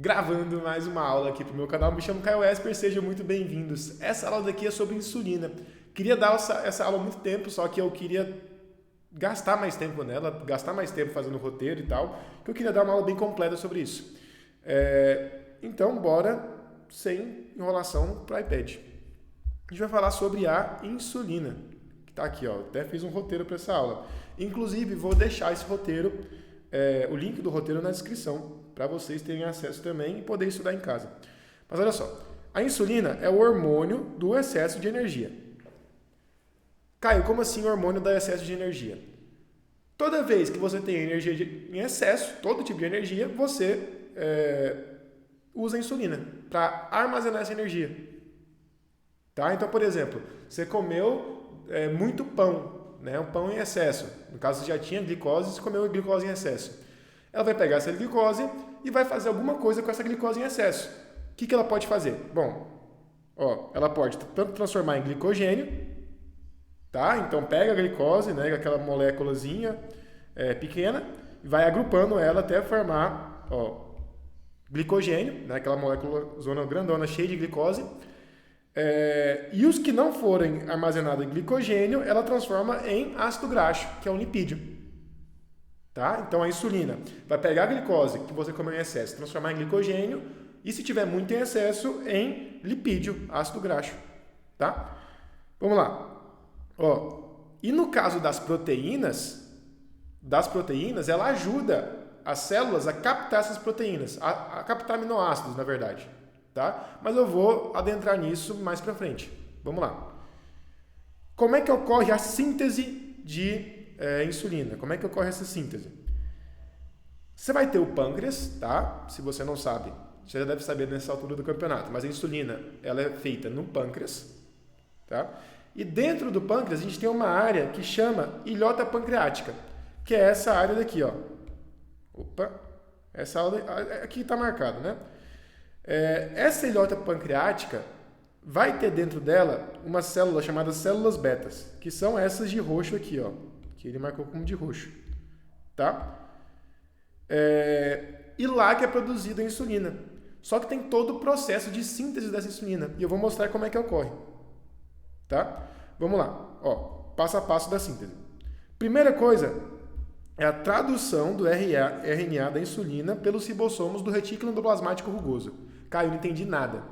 Gravando mais uma aula aqui para o meu canal. Me chamo Caio Esper, sejam muito bem-vindos. Essa aula daqui é sobre insulina. Queria dar essa aula há muito tempo, só que eu queria gastar mais tempo nela, gastar mais tempo fazendo o roteiro e tal, que eu queria dar uma aula bem completa sobre isso. Então, bora, sem enrolação, para o iPad. A gente vai falar sobre a insulina, que está aqui, ó. Até fiz um roteiro para essa aula. Inclusive, vou deixar esse roteiro, o link do roteiro na descrição, para vocês terem acesso também e poder estudar em casa. Mas olha só, a insulina é o hormônio do excesso de energia. Caio, como assim o hormônio do excesso de energia? Toda vez que você tem energia em excesso, todo tipo de energia, você usa a insulina para armazenar essa energia. Tá? Então, por exemplo, você comeu muito pão, né? Um pão em excesso. No caso, você já tinha glicose, você comeu glicose em excesso. Ela vai pegar essa glicose e vai fazer alguma coisa com essa glicose em excesso. O que ela pode fazer? Bom, ela pode tanto transformar em glicogênio, tá? Então pega a glicose, né, aquela moléculazinha pequena, e vai agrupando ela até formar glicogênio, né, aquela molécula zona grandona cheia de glicose. E os que não forem armazenados em glicogênio, ela transforma em ácido graxo, que é um lipídio. Tá? Então a insulina vai pegar a glicose que você comeu em excesso, transformar em glicogênio e, se tiver muito em excesso, em lipídio, ácido graxo. Tá? Vamos lá. E no caso das proteínas, ela ajuda as células a captar essas proteínas, a captar aminoácidos, na verdade. Tá? Mas eu vou adentrar nisso mais pra frente. Vamos lá. Como é que ocorre a síntese de insulina? Como é que ocorre essa síntese? Você vai ter o pâncreas, tá? Se você não sabe, você já deve saber nessa altura do campeonato, mas a insulina ela é feita no pâncreas, tá? E dentro do pâncreas a gente tem uma área que chama ilhota pancreática, que é essa área daqui, ó. Essa área aqui está marcado, né? Essa ilhota pancreática vai ter dentro dela uma célula chamada células betas, que são essas de roxo aqui, ó, que ele marcou como de roxo, tá? E lá que é produzida a insulina. Só que tem todo o processo de síntese dessa insulina, e eu vou mostrar como é que ocorre, tá? Vamos lá, passo a passo da síntese. Primeira coisa é a tradução do RNA da insulina pelos ribossomos do retículo endoplasmático rugoso. Caio, não entendi nada.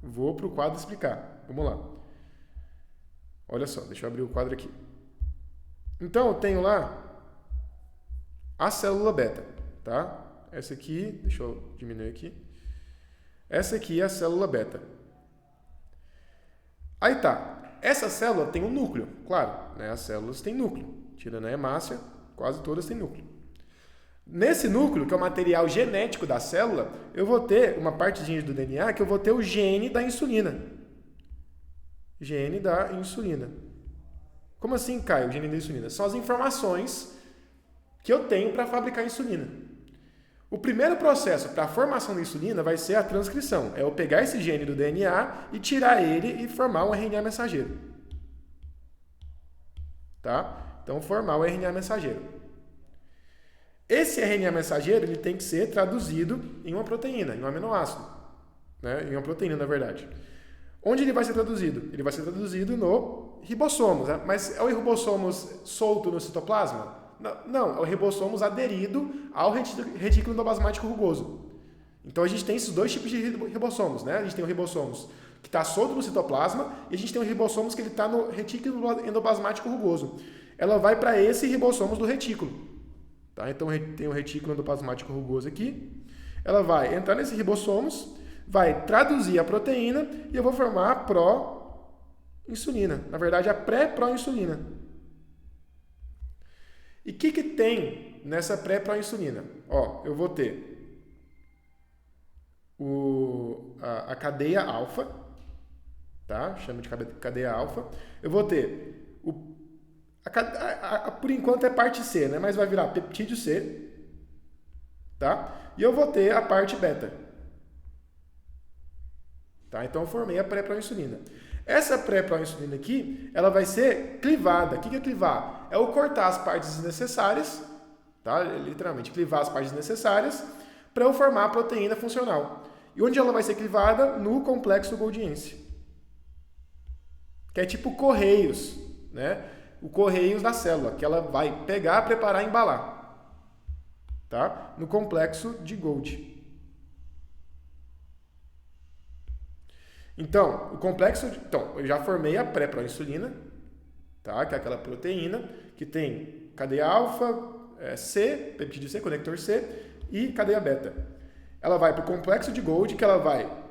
Vou para o quadro explicar. Vamos lá. Olha só, deixa eu abrir o quadro aqui. Então, eu tenho lá a célula beta, tá? Essa aqui, deixa eu diminuir aqui. Essa aqui é a célula beta. Aí tá. Essa célula tem um núcleo, claro, né? As células têm núcleo. Tirando a hemácia, quase todas têm núcleo. Nesse núcleo, que é o material genético da célula, eu vou ter uma partezinha do DNA que eu vou ter o gene da insulina. Gene da insulina. Como assim, Caio, o gene da insulina? São as informações que eu tenho para fabricar insulina. O primeiro processo para a formação da insulina vai ser a transcrição. É eu pegar esse gene do DNA e tirar ele e formar um RNA mensageiro. Tá? Então, formar o RNA mensageiro. Esse RNA mensageiro ele tem que ser traduzido em uma proteína, em um aminoácido. Né? Em uma proteína, na verdade. Onde ele vai ser traduzido? Ele vai ser traduzido no ribossomos. Né? Mas é o ribossomos solto no citoplasma? Não, é o ribossomos aderido ao retículo endoplasmático rugoso. Então a gente tem esses dois tipos de ribossomos. Né? A gente tem o ribossomos que está solto no citoplasma e a gente tem o ribossomos que está no retículo endoplasmático rugoso. Ela vai para esse ribossomos do retículo. Tá? Então tem o retículo endoplasmático rugoso aqui. Ela vai entrar nesse ribossomos, vai traduzir a proteína e eu vou formar a pró-insulina. Na verdade, a pré-pró-insulina. E o que tem nessa pré-pró-insulina? Eu vou ter a cadeia alfa, tá? Chama de cadeia alfa. Eu vou ter por enquanto é parte C, né? Mas vai virar peptídeo C, tá? E eu vou ter a parte beta. Tá? Então eu formei a pré-proinsulina. Essa pré-proinsulina aqui, ela vai ser clivada. O que é clivar? É o cortar as partes desnecessárias, tá? Literalmente clivar as partes desnecessárias, para eu formar a proteína funcional. E onde ela vai ser clivada? No complexo Golgiense. Que é tipo Correios, né? O Correios da célula, que ela vai pegar, preparar e embalar. Tá? No complexo de Golgi. Então, eu já formei a pré-proinsulina, tá? Que é aquela proteína que tem cadeia alfa, C, peptídeo C, conector C e cadeia beta. Ela vai para o complexo de Golgi, o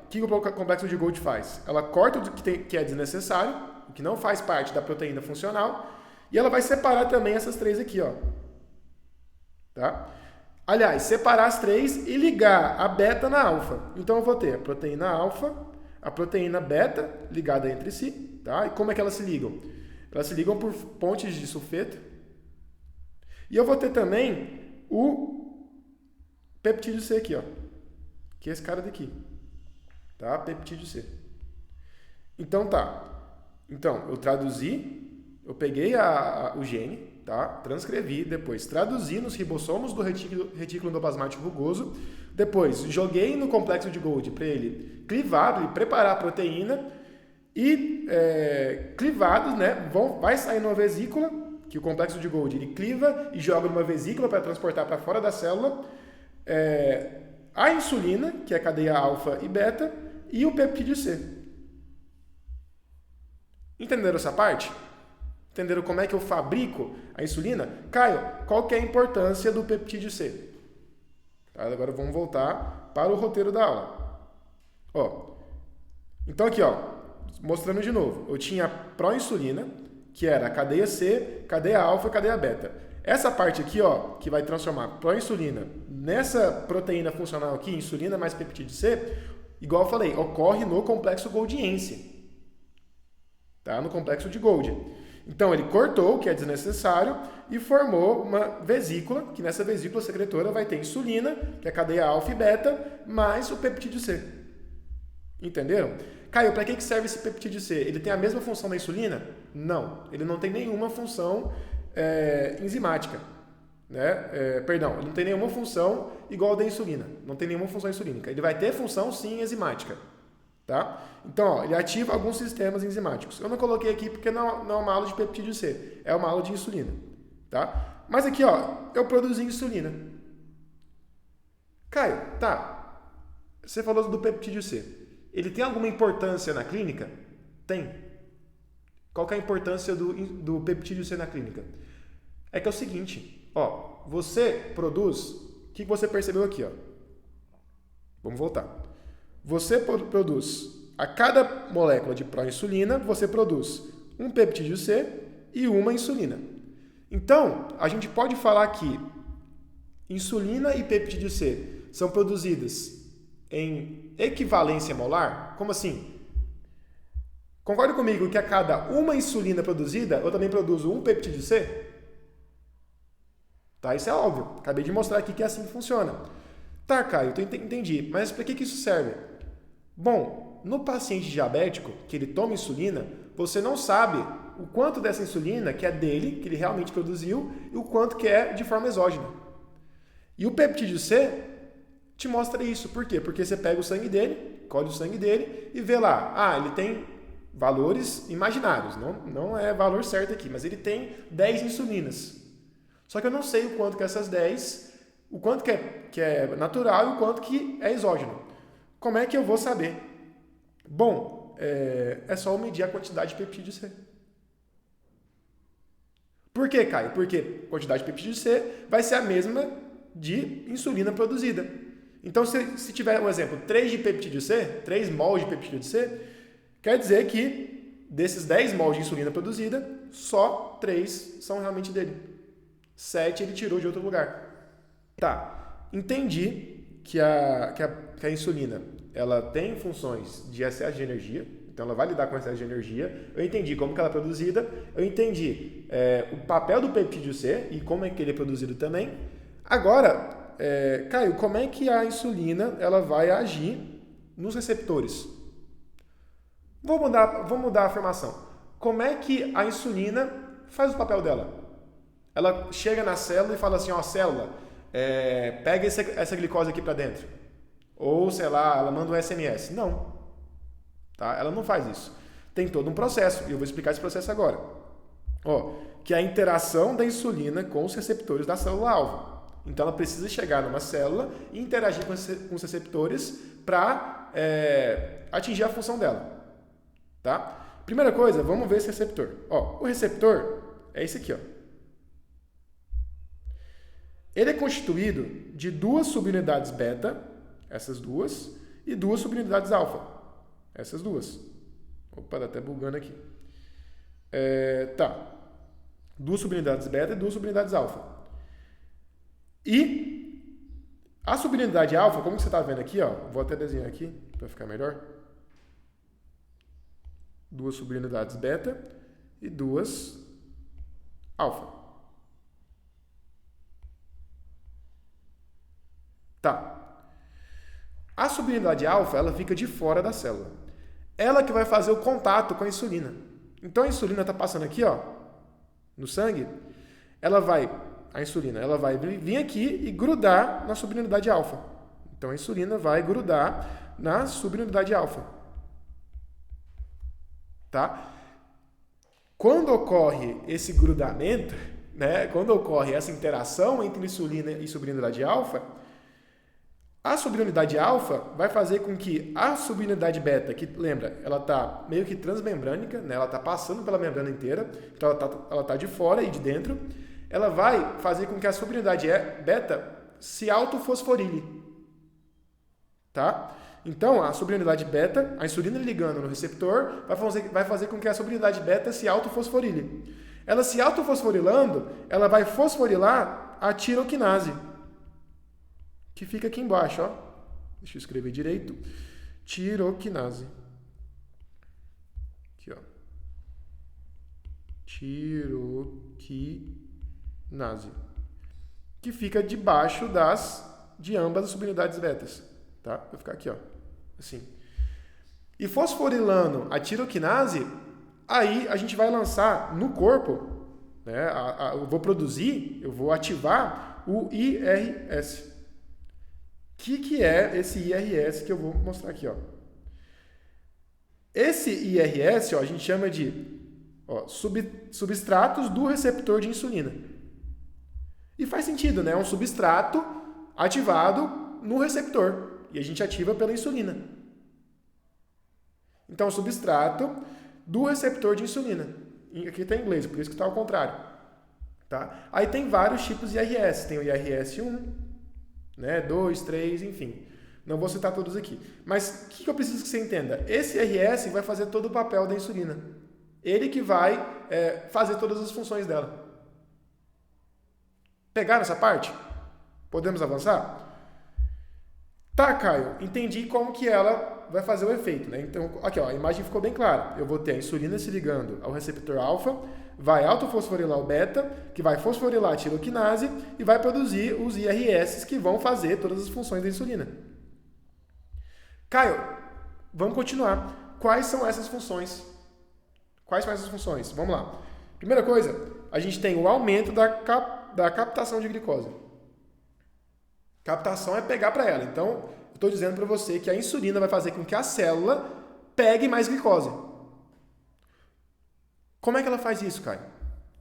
que o complexo de Golgi faz? Ela corta o que é desnecessário, o que não faz parte da proteína funcional, e ela vai separar também essas três aqui, ó. Tá? Aliás, separar as três e ligar a beta na alfa. Então eu vou ter a proteína alfa, a proteína beta ligada entre si, tá? E como é que elas se ligam? Elas se ligam por pontes de sulfeto. E eu vou ter também o peptídeo C aqui, ó, que é esse cara daqui, tá? Peptídeo C. Então tá. Então eu traduzi, eu peguei o gene, tá? Transcrevi, depois traduzi nos ribossomos do retículo endoplasmático rugoso, depois joguei no complexo de Golgi para ele clivar, para ele preparar a proteína e clivados, né? Vai sair numa vesícula, que o complexo de Golgi ele cliva e joga numa vesícula para transportar para fora da célula a insulina, que é a cadeia alfa e beta, e o peptídeo C. Entenderam essa parte? Entenderam como é que eu fabrico a insulina? Caio, qual que é a importância do peptídeo C? Tá, agora vamos voltar para o roteiro da aula. Ó, então aqui, ó, mostrando de novo. Eu tinha a proinsulina, que era a cadeia C, cadeia alfa e cadeia beta. Essa parte aqui, ó, que vai transformar proinsulina nessa proteína funcional aqui, insulina mais peptídeo C, igual eu falei, ocorre no complexo Golgiense. Tá? No complexo de Golgi. Então, ele cortou o que é desnecessário e formou uma vesícula, que nessa vesícula secretora vai ter insulina, que é a cadeia alfa e beta, mais o peptídeo C. Entenderam? Caio, para que serve esse peptídeo C? Ele tem a mesma função da insulina? Não. Ele não tem nenhuma função enzimática. Né? Ele não tem nenhuma função igual a da insulina. Não tem nenhuma função insulínica. Ele vai ter função, sim, enzimática. Tá? Então, ó, ele ativa alguns sistemas enzimáticos. Eu não coloquei aqui porque não é uma aula de peptídeo C, é uma aula de insulina. Tá? Mas aqui, ó, eu produzi insulina. Caio, tá, você falou do peptídeo C. Ele tem alguma importância na clínica? Tem. Qual que é a importância do peptídeo C na clínica? É que é o seguinte, ó, você produz, o que você percebeu aqui, ó? Vamos voltar. Você produz, a cada molécula de proinsulina, você produz um peptídeo C e uma insulina. Então, a gente pode falar que insulina e peptídeo C são produzidas em equivalência molar? Como assim? Concorda comigo que a cada uma insulina produzida, eu também produzo um peptídeo C? Tá, isso é óbvio. Acabei de mostrar aqui que é assim que funciona. Tá, Caio, eu entendi. Mas para que isso serve? Bom, no paciente diabético, que ele toma insulina, você não sabe o quanto dessa insulina que é dele, que ele realmente produziu, e o quanto que é de forma exógena. E o peptídeo C te mostra isso. Por quê? Porque você pega o sangue dele, colhe o sangue dele e vê lá, ele tem valores imaginários, não é valor certo aqui, mas ele tem 10 insulinas. Só que eu não sei o quanto que essas 10, o quanto que é natural e o quanto que é exógeno. Como é que eu vou saber? Bom, é só eu medir a quantidade de peptídeo C. Por quê, Caio? Porque a quantidade de peptídeo C vai ser a mesma de insulina produzida. Então, se tiver, um exemplo, 3 de peptídeo C, 3 mols de peptídeo C, quer dizer que desses 10 mols de insulina produzida, só 3 são realmente dele. 7 ele tirou de outro lugar. Tá, entendi que a insulina ela tem funções de excesso de energia, então ela vai lidar com excesso de energia. Eu entendi como que ela é produzida, eu entendi o papel do peptídeo C e como é que ele é produzido também. Agora, Caio, como é que a insulina ela vai agir nos receptores? Vou mudar a afirmação. Como é que a insulina faz o papel dela? Ela chega na célula e fala assim, ó, célula, pega essa glicose aqui para dentro. Ou, sei lá, ela manda um SMS. Não. Tá? Ela não faz isso. Tem todo um processo, e eu vou explicar esse processo agora. Ó, que é a interação da insulina com os receptores da célula-alvo. Então, ela precisa chegar numa célula e interagir com os receptores para atingir a função dela. Tá? Primeira coisa, vamos ver esse receptor. Ó, o receptor é esse aqui. Ó. Ele é constituído de 2 subunidades beta, essas duas, e 2 subunidades alfa, essas duas. Opa, tá até bugando aqui. Tá. 2 subunidades beta e 2 subunidades alfa. E a subunidade alfa, como que você está vendo aqui, ó, vou até desenhar aqui para ficar melhor. 2 subunidades beta e 2 alfa. Tá. A subunidade alfa, ela fica de fora da célula. Ela que vai fazer o contato com a insulina. Então a insulina está passando aqui, ó, no sangue. A insulina, ela vai vir aqui e grudar na subunidade alfa. Então a insulina vai grudar na subunidade alfa. Tá? Quando ocorre esse grudamento, né, quando ocorre essa interação entre insulina e subunidade alfa, a subunidade alfa vai fazer com que a subunidade beta, que lembra, ela está meio que transmembrânica, né, ela está passando pela membrana inteira, então ela tá de fora e de dentro, ela vai fazer com que a subunidade beta se autofosforile. Tá? Então, a subunidade beta, a insulina ligando no receptor, vai fazer com que a subunidade beta se autofosforile. Ela se autofosforilando, ela vai fosforilar a tiroquinase, que fica aqui embaixo, ó. Deixa eu escrever direito. Tiroquinase. Aqui, ó. Tiroquinase. Que fica debaixo de ambas as subunidades betas. Tá? Vai ficar aqui, ó. Assim. E fosforilando a tiroquinase, aí a gente vai lançar no corpo, né? Eu vou ativar o IRS. O que é esse IRS que eu vou mostrar aqui, ó? Esse IRS, ó, a gente chama de substratos do receptor de insulina. E faz sentido, né? É um substrato ativado no receptor. E a gente ativa pela insulina. Então, substrato do receptor de insulina. Aqui está em inglês, por isso que está ao contrário. Tá? Aí tem vários tipos de IRS. Tem o IRS 1, né, 2, 3, enfim. Não vou citar todos aqui. Mas o que eu preciso que você entenda? Esse IRS vai fazer todo o papel da insulina. Ele que vai fazer todas as funções dela. Pegaram essa parte? Podemos avançar? Tá, Caio, entendi como que ela vai fazer o efeito, né? Então, aqui, ó, a imagem ficou bem clara. Eu vou ter a insulina se ligando ao receptor alfa, vai autofosforilar o beta, que vai fosforilar a tiroquinase e vai produzir os IRS que vão fazer todas as funções da insulina. Caio, vamos continuar. Quais são essas funções? Quais são essas funções? Vamos lá. Primeira coisa, a gente tem o aumento da captação de glicose. Captação é pegar para ela. Então, eu estou dizendo para você que a insulina vai fazer com que a célula pegue mais glicose. Como é que ela faz isso, Caio?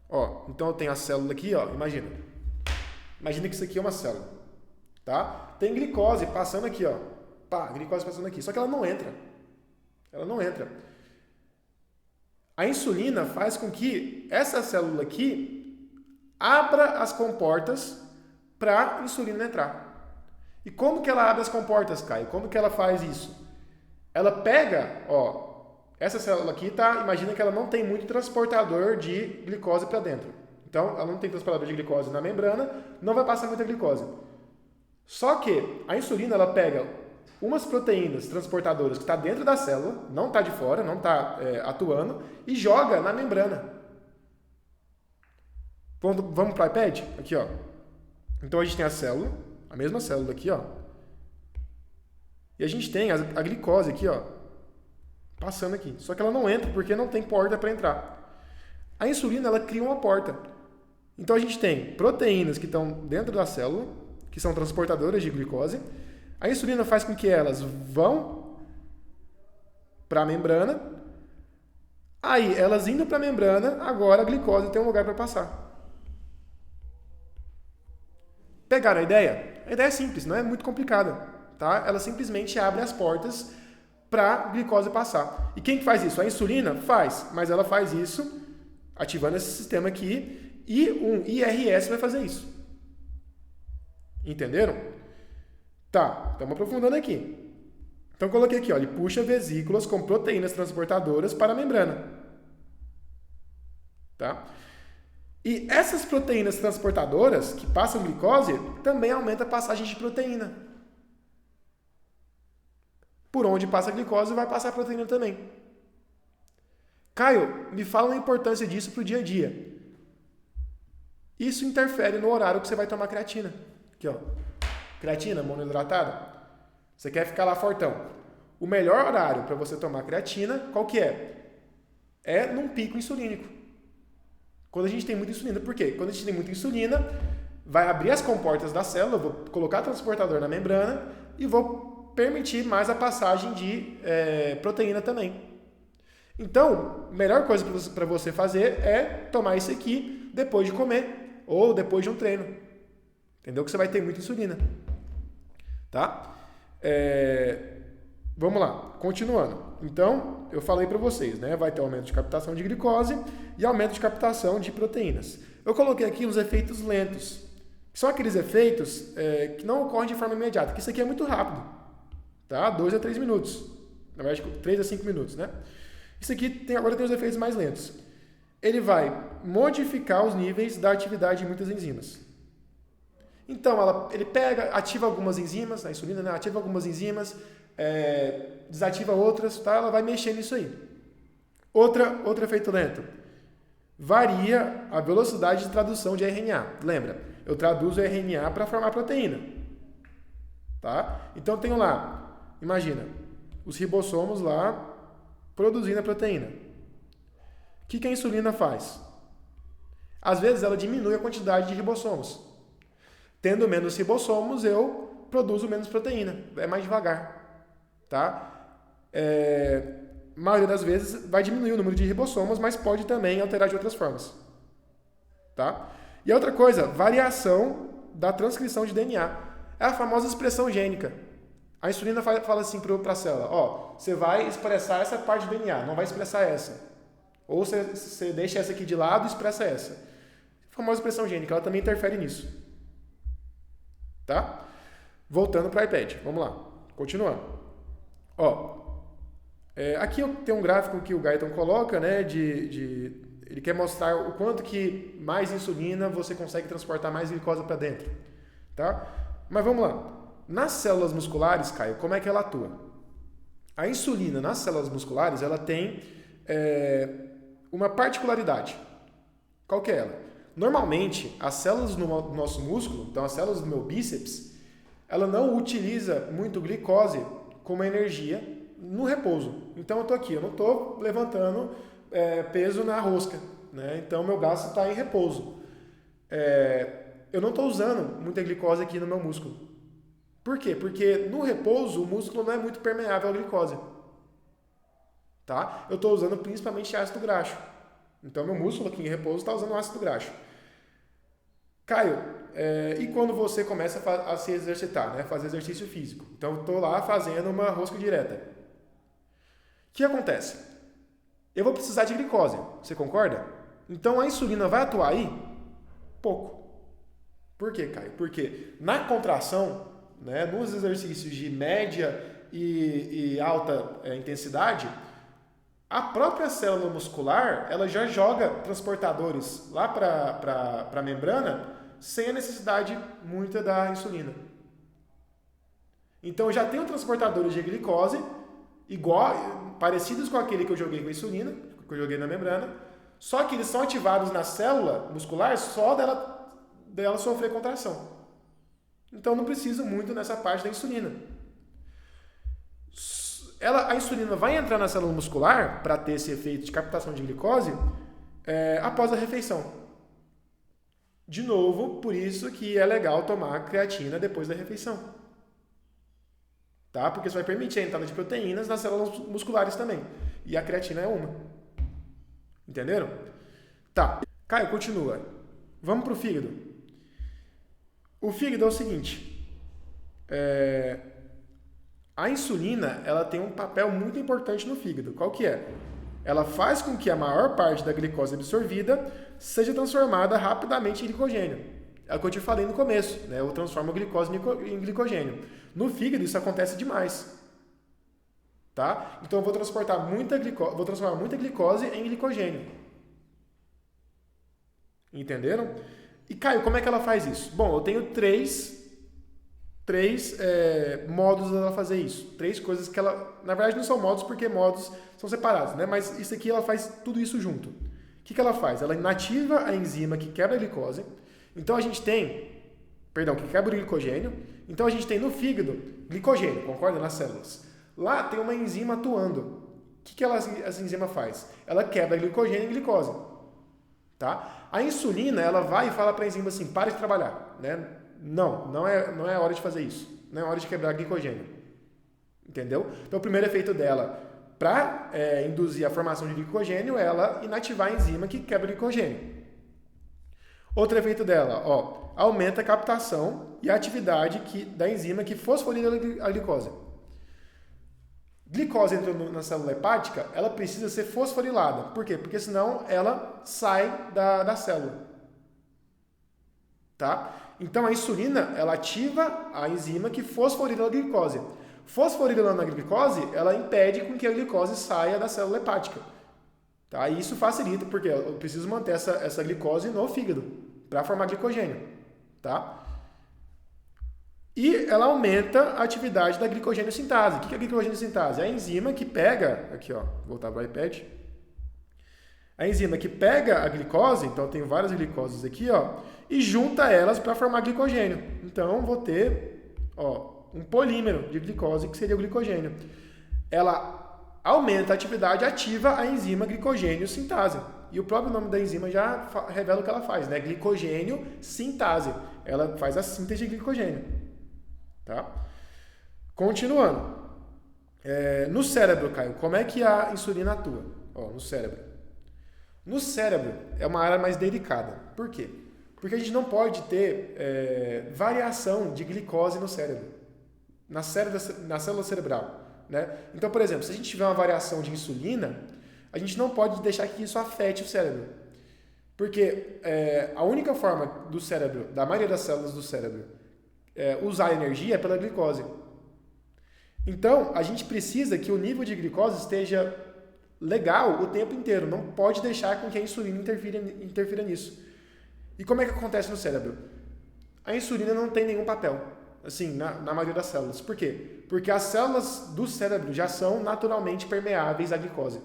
Ó, então eu tenho a célula aqui, ó, imagina. Imagina que isso aqui é uma célula, tá? Tem glicose passando aqui, ó. Pá, glicose passando aqui. Só que ela não entra. Ela não entra. A insulina faz com que essa célula aqui abra as comportas para a insulina entrar. E como que ela abre as comportas, Caio? Como que ela faz isso? Ela pega, ó, essa célula aqui, tá? Imagina que ela não tem muito transportador de glicose para dentro. Então, ela não tem transportador de glicose na membrana, não vai passar muita glicose. Só que a insulina, ela pega umas proteínas transportadoras que está dentro da célula, não está de fora, não está atuando, e joga na membrana. Vamos para o iPad? Aqui, ó. Então, a gente tem a célula, a mesma célula aqui, ó. E a gente tem a glicose aqui, ó, passando aqui. Só que ela não entra porque não tem porta para entrar. A insulina, ela cria uma porta. Então, a gente tem proteínas que estão dentro da célula, que são transportadoras de glicose. A insulina faz com que elas vão para a membrana. Aí, elas indo para a membrana, agora a glicose tem um lugar para passar. Pegaram a ideia? A ideia é simples, não é muito complicada. Tá? Ela simplesmente abre as portas para a glicose passar. E quem que faz isso? A insulina faz, mas ela faz isso ativando esse sistema aqui e um IRS vai fazer isso. Entenderam? Tá, estamos aprofundando aqui. Então, coloquei aqui, ó, ele puxa vesículas com proteínas transportadoras para a membrana. Tá? E essas proteínas transportadoras que passam glicose também aumentam a passagem de proteína. Por onde passa a glicose vai passar a proteína também. Caio, me fala a importância disso para o dia a dia. Isso interfere no horário que você vai tomar creatina. Aqui, ó. Creatina monoidratada. Você quer ficar lá fortão. O melhor horário para você tomar creatina, qual que é? É num pico insulínico. Quando a gente tem muita insulina. Por quê? Quando a gente tem muita insulina, vai abrir as comportas da célula, eu vou colocar transportador na membrana e vou permitir mais a passagem de proteína também. Então, a melhor coisa para você fazer é tomar isso aqui depois de comer ou depois de um treino. Entendeu? Que você vai ter muita insulina. Tá? Vamos lá, continuando. Então, eu falei para vocês, né? Vai ter aumento de captação de glicose e aumento de captação de proteínas. Eu coloquei aqui uns efeitos lentos. São aqueles efeitos que não ocorrem de forma imediata, porque isso aqui é muito rápido. Tá? 2 a 3 minutos. Na verdade, 3 a 5 minutos, né? Isso aqui agora tem os efeitos mais lentos. Ele vai modificar os níveis da atividade de muitas enzimas. Então, ele ativa algumas enzimas, a insulina, né? Ativa algumas enzimas, desativa outras, tá? Ela vai mexer nisso aí. Outro efeito lento. Varia a velocidade de tradução de RNA. Lembra? Eu traduzo RNA para formar proteína. Tá? Então, eu tenho lá, imagina, os ribossomos lá produzindo a proteína. O que a insulina faz? Às vezes, ela diminui a quantidade de ribossomos. Tendo menos ribossomos, eu produzo menos proteína. É mais devagar. Tá? A maioria das vezes vai diminuir o número de ribossomos, mas pode também alterar de outras formas. Tá? E outra coisa, variação da transcrição de DNA. É a famosa expressão gênica. A insulina fala assim para a célula, ó, você vai expressar essa parte do DNA, não vai expressar essa. Ou você deixa essa aqui de lado e expressa essa. A famosa expressão gênica, ela também interfere nisso. Tá? Voltando para o iPad, vamos lá, continuando. Ó, aqui tem um gráfico que o Guyton coloca, né, ele quer mostrar o quanto que mais insulina você consegue transportar mais glicose para dentro. Tá? Mas vamos lá. Nas células musculares, Caio, como é que ela atua? A insulina nas células musculares, ela tem uma particularidade. Qual que é ela? Normalmente, as células do nosso músculo, então as células do meu bíceps, ela não utiliza muito glicose como energia no repouso. Então, eu estou aqui, eu não estou levantando peso na rosca, né? Então, meu braço está em repouso. Eu não estou usando muita glicose aqui no meu músculo. Por quê? Porque no repouso o músculo não é muito permeável à glicose. Tá? Eu estou usando principalmente ácido graxo. Então, meu músculo aqui em repouso está usando ácido graxo. Caio, e quando você começa a se exercitar, né? Fazer exercício físico? Então, eu estou lá fazendo uma rosca direta. O que acontece? Eu vou precisar de glicose. Você concorda? Então, a insulina vai atuar aí? Pouco. Por quê, Caio? Porque na contração, né, nos exercícios de média e alta intensidade, a própria célula muscular ela já joga transportadores lá para a membrana sem a necessidade muita da insulina. Então, eu já tenho transportadores de glicose parecidos com aquele que eu joguei com a insulina, que eu joguei na membrana, só que eles são ativados na célula muscular só dela sofrer contração. Então, não preciso muito nessa parte da insulina. A insulina vai entrar na célula muscular para ter esse efeito de captação de glicose após a refeição. De novo, por isso que é legal tomar creatina depois da refeição. Tá? Porque isso vai permitir a entrada de proteínas nas células musculares também. E a creatina é uma. Entenderam? Tá. Caio, continua. Vamos pro fígado. O fígado é o seguinte. A insulina, ela tem um papel muito importante no fígado. Qual que é? Ela faz com que a maior parte da glicose absorvida seja transformada rapidamente em glicogênio. É o que eu te falei no começo, né? Eu transformo a glicose em glicogênio. No fígado isso acontece demais. Tá? Então eu vou transformar muita glicose em glicogênio. Entenderam? E Caio, como é que ela faz isso? Bom, eu tenho três modos dela fazer isso. Três coisas que ela... Na verdade não são modos porque modos são separados, né? Mas isso aqui ela faz tudo isso junto. O que ela faz? Ela inativa a enzima que quebra a glicose. Então a gente tem... Perdão, que quebra o glicogênio. Então a gente tem no fígado glicogênio, concorda? Nas células. Lá tem uma enzima atuando. O que essa enzima faz? Ela quebra glicogênio em glicose. Tá? A insulina, ela vai e fala para a enzima assim, pare de trabalhar, né? Não é hora de fazer isso. Não é hora de quebrar glicogênio. Entendeu? Então o primeiro efeito dela, para induzir a formação de glicogênio, é ela inativar a enzima que quebra glicogênio. Outro efeito dela, aumenta a captação e a atividade da enzima que fosforila a glicose. Glicose entrando na célula hepática, ela precisa ser fosforilada. Por quê? Porque senão ela sai da célula. Tá? Então a insulina, ela ativa a enzima que fosforila a glicose. Fosforilando a glicose, ela impede com que a glicose saia da célula hepática. Tá? E isso facilita, porque eu preciso manter essa glicose no fígado para formar glicogênio. Tá? E ela aumenta a atividade da glicogênio sintase. O que é a glicogênio sintase? É a enzima que pega... Aqui, ó, vou voltar para o iPad. A enzima que pega a glicose, então eu tenho várias glicoses aqui, ó, e junta elas para formar glicogênio. Então, vou ter um polímero de glicose, que seria o glicogênio. Ela aumenta a atividade ativa a enzima glicogênio sintase. E o próprio nome da enzima já revela o que ela faz, né? Glicogênio sintase. Ela faz a síntese de glicogênio. Tá? Continuando. No cérebro, Caio, como é que a insulina atua? No cérebro. No cérebro é uma área mais delicada. Por quê? Porque a gente não pode ter variação de glicose no cérebro, na célula cerebral. Né? Então, por exemplo, se a gente tiver uma variação de insulina, a gente não pode deixar que isso afete o cérebro. Porque a única forma do cérebro, da maioria das células do cérebro, usar energia é pela glicose. Então, a gente precisa que o nível de glicose esteja legal o tempo inteiro. Não pode deixar com que a insulina interfira nisso. E como é que acontece no cérebro? A insulina não tem nenhum papel, assim, na maioria das células. Por quê? Porque as células do cérebro já são naturalmente permeáveis à glicose.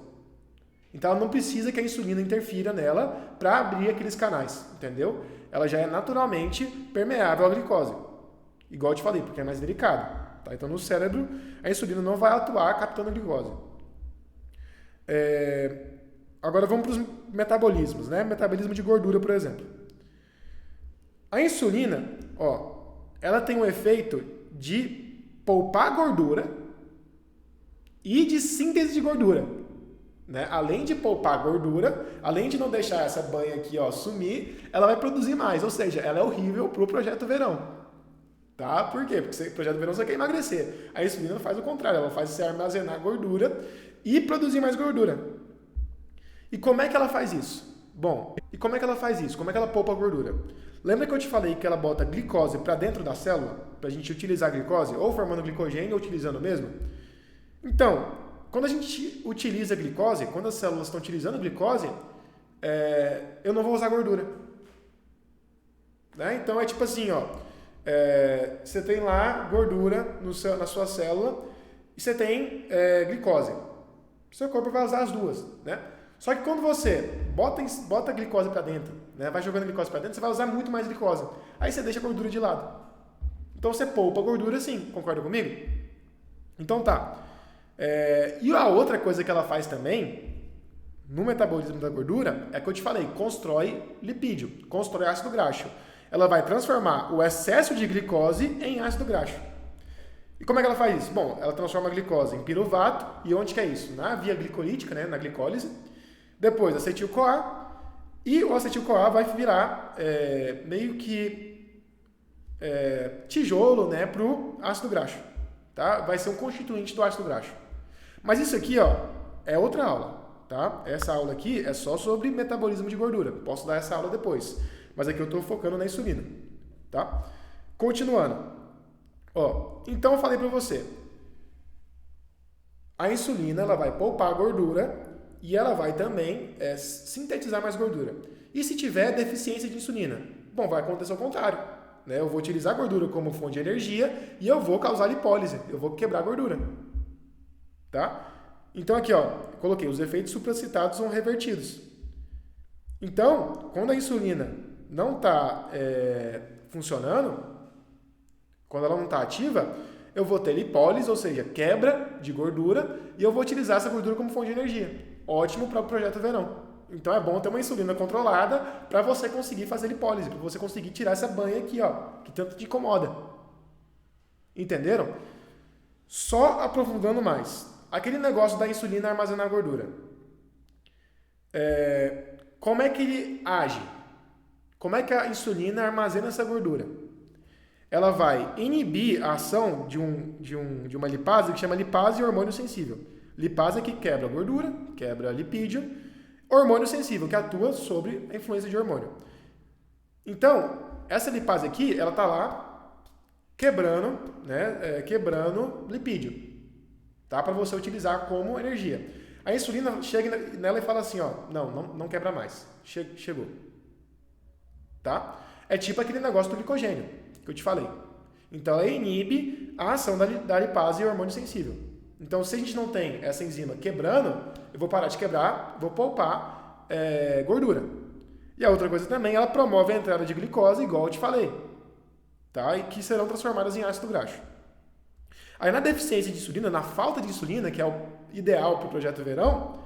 Então ela não precisa que a insulina interfira nela para abrir aqueles canais, entendeu? Ela já é naturalmente permeável à glicose. Igual eu te falei, porque é mais delicado. Tá? Então no cérebro a insulina não vai atuar captando a glicose. Agora vamos para os metabolismos, né? Metabolismo de gordura, por exemplo. A insulina, ela tem um efeito de poupar gordura e de síntese de gordura. Né? Além de poupar gordura, além de não deixar essa banha aqui sumir, ela vai produzir mais. Ou seja, ela é horrível para o Projeto Verão. Tá? Por quê? Porque o Projeto Verão só quer emagrecer. A insulina faz o contrário, ela faz você armazenar gordura e produzir mais gordura. E como é que ela faz isso? Bom, como é que ela poupa a gordura? Lembra que eu te falei que ela bota glicose para dentro da célula? Para a gente utilizar a glicose? Ou formando glicogênio ou utilizando mesmo? Então, quando a gente utiliza a glicose, quando as células estão utilizando a glicose, eu não vou usar gordura. Né? Então é tipo assim, você tem lá gordura na sua célula e você tem glicose. O seu corpo vai usar as duas, né? Só que quando você bota a glicose para dentro, né, vai jogando a glicose para dentro, você vai usar muito mais glicose. Aí você deixa a gordura de lado. Então você poupa a gordura sim, concorda comigo? Então tá. E a outra coisa que ela faz também, no metabolismo da gordura é que eu te falei, constrói lipídio, constrói ácido graxo. Ela vai transformar o excesso de glicose em ácido graxo. E como é que ela faz isso? Bom, ela transforma a glicose em piruvato. E onde que é isso? Na via glicolítica, né? Na glicólise. Depois, acetil-CoA. E o acetil-CoA vai virar meio que tijolo, né? Para o ácido graxo. Tá? Vai ser um constituinte do ácido graxo. Mas isso aqui, ó, é outra aula. Tá? Essa aula aqui é só sobre metabolismo de gordura. Posso dar essa aula depois. Mas aqui eu estou focando na insulina. Tá? Continuando. Ó, então eu falei para você, a insulina ela vai poupar gordura e ela vai também sintetizar mais gordura. E se tiver deficiência de insulina? Bom, vai acontecer o contrário. Né? Eu vou utilizar a gordura como fonte de energia e eu vou causar lipólise, eu vou quebrar a gordura. Tá? Então aqui, ó, coloquei, os efeitos supracitados são revertidos. Então, quando a insulina não está funcionando, quando ela não está ativa, eu vou ter lipólise, ou seja, quebra de gordura, e eu vou utilizar essa gordura como fonte de energia. Ótimo para o projeto verão. Então é bom ter uma insulina controlada para você conseguir fazer lipólise, para você conseguir tirar essa banha aqui, ó, que tanto te incomoda. Entenderam? Só aprofundando mais. Aquele negócio da insulina armazenar gordura. Como é que ele age? Como é que a insulina armazena essa gordura? Ela vai inibir a ação de uma lipase que chama lipase hormônio sensível. Lipase é que quebra a gordura, quebra lipídio. Hormônio sensível, que atua sobre a influência de hormônio. Então, essa lipase aqui, ela está lá quebrando, né, quebrando lipídio. Tá? Para você utilizar como energia. A insulina chega nela e fala assim, ó, não quebra mais. Chegou. Tá? É tipo aquele negócio do glicogênio que eu te falei. Então, ela inibe a ação da lipase e hormônio sensível. Então, se a gente não tem essa enzima quebrando, eu vou parar de quebrar, vou poupar gordura. E a outra coisa também, ela promove a entrada de glicose, igual eu te falei. Tá? E que serão transformadas em ácido graxo. Aí, na deficiência de insulina, na falta de insulina, que é o ideal para o projeto verão,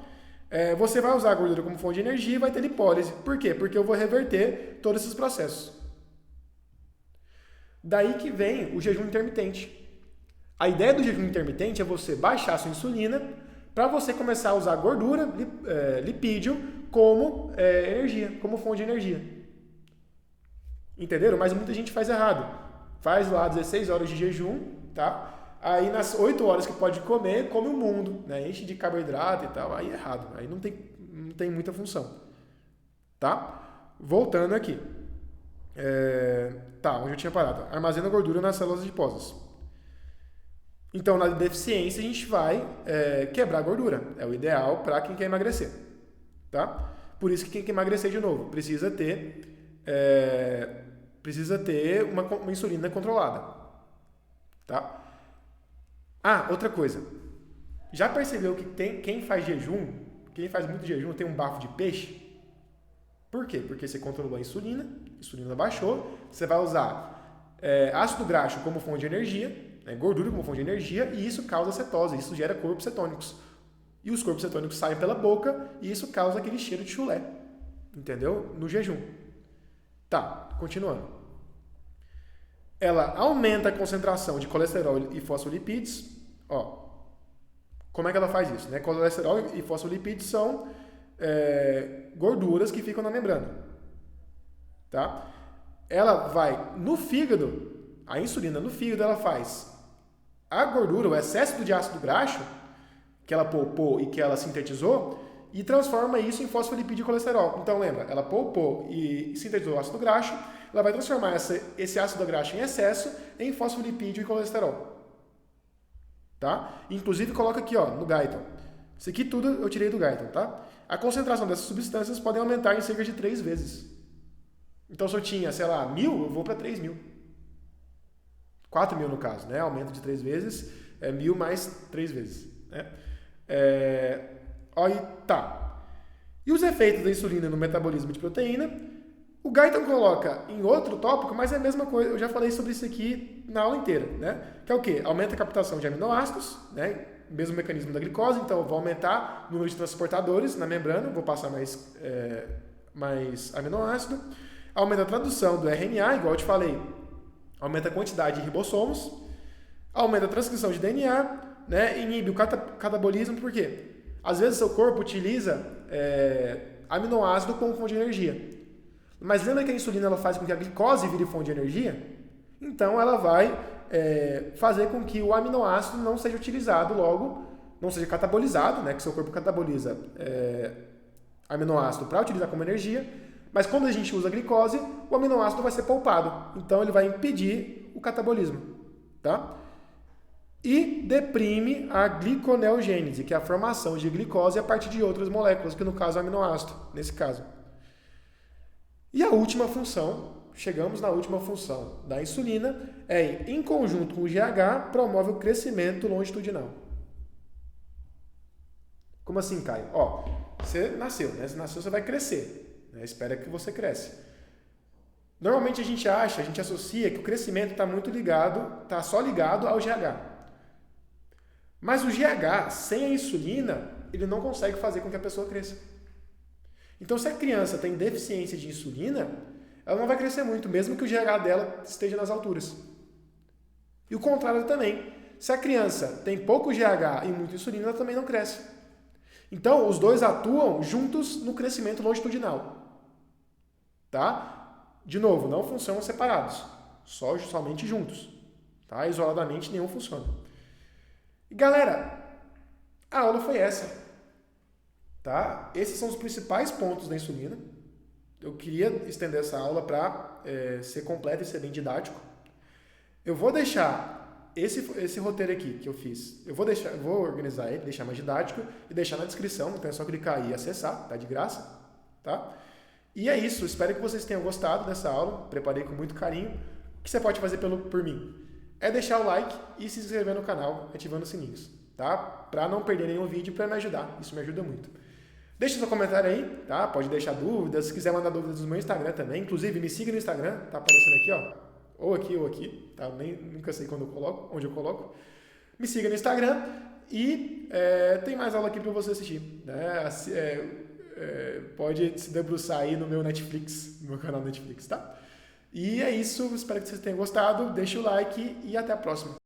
você vai usar a gordura como fonte de energia e vai ter lipólise. Por quê? Porque eu vou reverter todos esses processos. Daí que vem o jejum intermitente. A ideia do jejum intermitente é você baixar a sua insulina para você começar a usar gordura, lipídio, como energia, como fonte de energia. Entenderam? Mas muita gente faz errado. Faz lá 16 horas de jejum, tá? Aí nas 8 horas que pode comer, come o mundo, né? Enche de carboidrato e tal, aí é errado. Aí não tem muita função. Tá? Voltando aqui. Onde eu tinha parado? Armazena gordura nas células adiposas. Então, na deficiência, a gente vai quebrar a gordura. É o ideal para quem quer emagrecer. Tá? Por isso que quem quer emagrecer, de novo, precisa ter uma insulina controlada. Tá? Outra coisa. Já percebeu que quem faz muito jejum, tem um bafo de peixe? Por quê? Porque você controlou a insulina baixou, você vai usar ácido graxo como fonte de energia, gordura como fonte de energia, e isso causa cetose, isso gera corpos cetônicos. E os corpos cetônicos saem pela boca, e isso causa aquele cheiro de chulé. Entendeu? No jejum. Tá, continuando. Ela aumenta a concentração de colesterol e fosfolipídios. Ó, como é que ela faz isso? Né? Colesterol e fosfolipídios são gorduras que ficam na membrana. Tá? Ela vai no fígado, a insulina no fígado, ela faz a gordura, o excesso de ácido graxo, que ela poupou e que ela sintetizou, e transforma isso em fosfolipídio e colesterol. Então lembra, ela poupou e sintetizou o ácido graxo, ela vai transformar esse ácido graxo em excesso em fosfolipídio e colesterol. Tá? Inclusive coloca aqui, ó, no Guyton. Isso aqui tudo eu tirei do Guyton, tá? A concentração dessas substâncias pode aumentar em cerca de 3 vezes. Então se eu tinha, sei lá, 1.000, eu vou para 3.000. 4.000 no caso, né? Aumento de 3 vezes, 1.000 mais 3 vezes. Né? Aí tá. E os efeitos da insulina no metabolismo de proteína? O Guyton coloca em outro tópico, mas é a mesma coisa. Eu já falei sobre isso aqui na aula inteira, né? Que é o quê? Aumenta a captação de aminoácidos, né? Mesmo mecanismo da glicose, então eu vou aumentar o número de transportadores na membrana, vou passar mais aminoácido. Aumenta a tradução do RNA, igual eu te falei, aumenta a quantidade de ribossomos, aumenta a transcrição de DNA, né? Inibe o catabolismo, por quê? Às vezes seu corpo utiliza aminoácido como fonte de energia. Mas lembra que a insulina ela faz com que a glicose vire fonte de energia? Então ela vai fazer com que o aminoácido não seja utilizado logo, não seja catabolizado, né? Que seu corpo cataboliza aminoácido para utilizar como energia, mas quando a gente usa a glicose, o aminoácido vai ser poupado. Então ele vai impedir o catabolismo. Tá? E deprime a gliconeogênese, que é a formação de glicose a partir de outras moléculas, que no caso é o aminoácido, nesse caso. E a última função, chegamos na última função da insulina, em conjunto com o GH, promove o crescimento longitudinal. Como assim, Caio? Você nasceu, né? Você nasceu, você vai crescer. Né? Espera que você cresce. Normalmente a gente associa que o crescimento está muito ligado, está só ligado ao GH. Mas o GH, sem a insulina, ele não consegue fazer com que a pessoa cresça. Então, se a criança tem deficiência de insulina, ela não vai crescer muito, mesmo que o GH dela esteja nas alturas. E o contrário também. Se a criança tem pouco GH e muita insulina, ela também não cresce. Então, os dois atuam juntos no crescimento longitudinal. Tá? De novo, não funcionam separados, somente juntos. Tá? Isoladamente, nenhum funciona. E galera, a aula foi essa. Tá? Esses são os principais pontos da insulina. Eu queria estender essa aula para ser completa e ser bem didático. Eu vou deixar esse roteiro aqui que eu fiz. Eu vou organizar ele, deixar mais didático e deixar na descrição. Então é só clicar aí e acessar, tá de graça. Tá? E é isso. Espero que vocês tenham gostado dessa aula. Preparei com muito carinho. O que você pode fazer por mim? É deixar o like e se inscrever no canal, ativando os sininhos, tá? Para não perder nenhum vídeo, para me ajudar. Isso me ajuda muito. Deixa seu comentário aí, tá? Pode deixar dúvidas. Se quiser mandar dúvidas no meu Instagram também. Inclusive, me siga no Instagram. Tá aparecendo aqui, ó. Ou aqui. Tá? Nunca sei onde eu coloco. Me siga no Instagram. E tem mais aula aqui para você assistir. Né? Pode se debruçar aí no meu Netflix, no meu canal Netflix, tá? E é isso. Espero que vocês tenham gostado. Deixa o like e até a próxima.